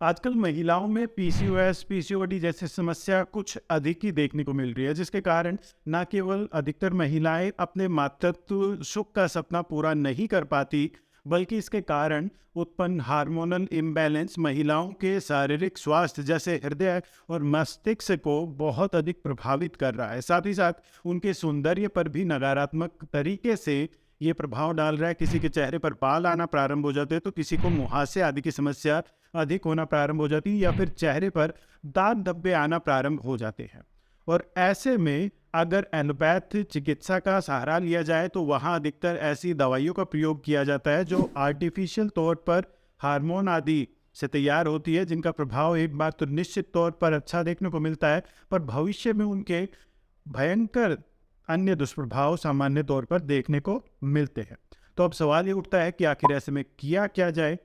आजकल महिलाओं में पीसीओएस, पीसीओडी जैसी समस्या कुछ अधिक ही देखने को मिल रही है, जिसके कारण न केवल अधिकतर महिलाएं अपने मातृत्व सुख का सपना पूरा नहीं कर पाती, बल्कि इसके कारण उत्पन्न हार्मोनल इम्बैलेंस महिलाओं के शारीरिक स्वास्थ्य जैसे हृदय और मस्तिष्क को बहुत अधिक प्रभावित कर रहा है। साथ ही साथ उनके सौंदर्य पर भी नकारात्मक तरीके से ये प्रभाव डाल रहा है। किसी के चेहरे पर बाल आना प्रारंभ हो जाते हैं, तो किसी को मुहासे आदि की समस्या अधिक होना प्रारंभ हो जाती है, या फिर चेहरे पर दाग धब्बे आना प्रारंभ हो जाते हैं। और ऐसे में अगर एलोपैथ चिकित्सा का सहारा लिया जाए तो वहाँ अधिकतर ऐसी दवाइयों का प्रयोग किया जाता है जो आर्टिफिशियल तौर पर हार्मोन आदि से तैयार होती है, जिनका प्रभाव एक बार तो निश्चित तौर पर अच्छा देखने को मिलता है, पर भविष्य में उनके भयंकर अन्य दुष्प्रभाव सामान्य तौर पर देखने को मिलते हैं। तो अब सवाल ये उठता है कि आखिर ऐसे में किया क्या जाए।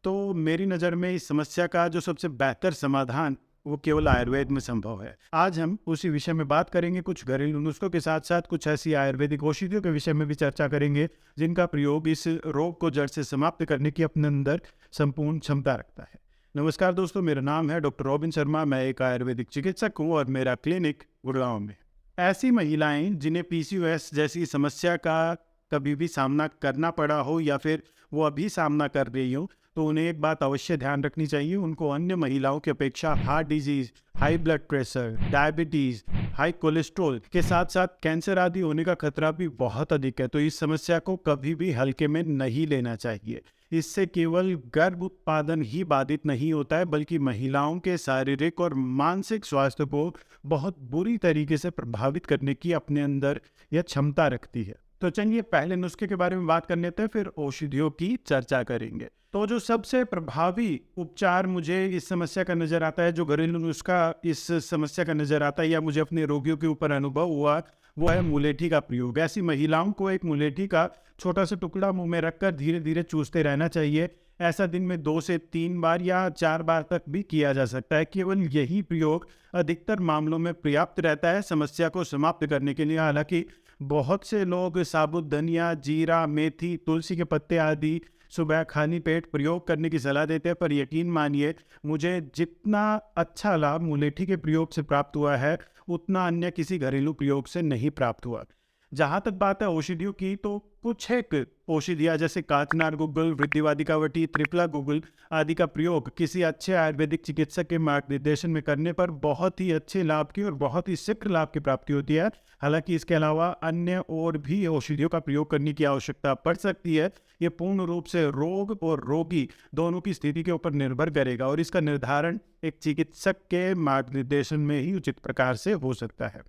तो मेरी नज़र में इस समस्या का जो सबसे बेहतर समाधान वो केवल आयुर्वेद में संभव है। आज हम उसी विषय में बात करेंगे। कुछ घरेलू नुस्खों के साथ साथ कुछ ऐसी आयुर्वेदिक औषधियों के विषय में भी चर्चा करेंगे, जिनका प्रयोग इस रोग को जड़ से समाप्त करने की अपने अंदर संपूर्ण क्षमता रखता है। नमस्कार दोस्तों, मेरा नाम है डॉक्टर रॉबिन शर्मा। मैं एक आयुर्वेदिक चिकित्सक हूँ और मेरा क्लिनिक गुड़गांव में। ऐसी महिलाएं जिन्हें पीसीओएस जैसी समस्या का कभी भी सामना करना पड़ा हो या फिर वो अभी सामना कर रही हो, तो उन्हें एक बात अवश्य ध्यान रखनी चाहिए। उनको अन्य महिलाओं की अपेक्षा heart disease, high blood pressure, diabetes, high cholesterol के साथ साथ कैंसर आदि होने का खतरा भी बहुत अधिक है। तो इस समस्या को कभी भी हल्के में नहीं लेना चाहिए। इससे केवल गर्भ उत्पादन ही बाधित नहीं होता है, बल्कि महिलाओं के शारीरिक और मानसिक स्वास्थ्य को बहुत बुरी तरीके से प्रभावित करने की अपने अंदर यह क्षमता रखती है। तो चलिए पहले नुस्खे के बारे में बात कर लेते हैं, फिर औषधियों की चर्चा करेंगे। तो जो सबसे प्रभावी उपचार मुझे इस समस्या का नजर आता है, जो घरेलू नुस्खा इस समस्या का नजर आता है या मुझे अपने रोगियों के ऊपर अनुभव हुआ, वो है मुलेठी का प्रयोग। ऐसी महिलाओं को एक मुलेठी का छोटा सा टुकड़ा मुंह में रखकर धीरे धीरे चूसते रहना चाहिए। ऐसा दिन में 2 से 3 बार या 4 बार तक भी किया जा सकता है। केवल यही प्रयोग अधिकतर मामलों में पर्याप्त रहता है समस्या को समाप्त करने के लिए। हालांकि बहुत से लोग साबुत धनिया, जीरा, मेथी, तुलसी के पत्ते आदि सुबह खाली पेट प्रयोग करने की सलाह देते हैं, पर यकीन मानिए मुझे जितना अच्छा लाभ मुलेठी के प्रयोग से प्राप्त हुआ है, उतना अन्य किसी घरेलू प्रयोग से नहीं प्राप्त हुआ। जहाँ तक बात है औषधियों की, तो कुछ एक औषधियाँ जैसे काचनार गुग्गुल, वृद्धिवादिकावटी, त्रिफला गुग्गुल आदि का प्रयोग किसी अच्छे आयुर्वेदिक चिकित्सक के मार्गदर्शन में करने पर बहुत ही अच्छे लाभ की और बहुत ही शीघ्र लाभ की प्राप्ति होती है। हालांकि इसके अलावा अन्य और भी औषधियों का प्रयोग करने की आवश्यकता पड़ सकती है। ये पूर्ण रूप से रोग और रोगी दोनों की स्थिति के ऊपर निर्भर करेगा, और इसका निर्धारण एक चिकित्सक के मार्गदर्शन में ही उचित प्रकार से हो सकता है।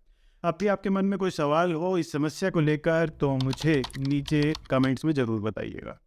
अब भी आपके मन में कोई सवाल हो इस समस्या को लेकर, तो मुझे नीचे कमेंट्स में ज़रूर बताइएगा।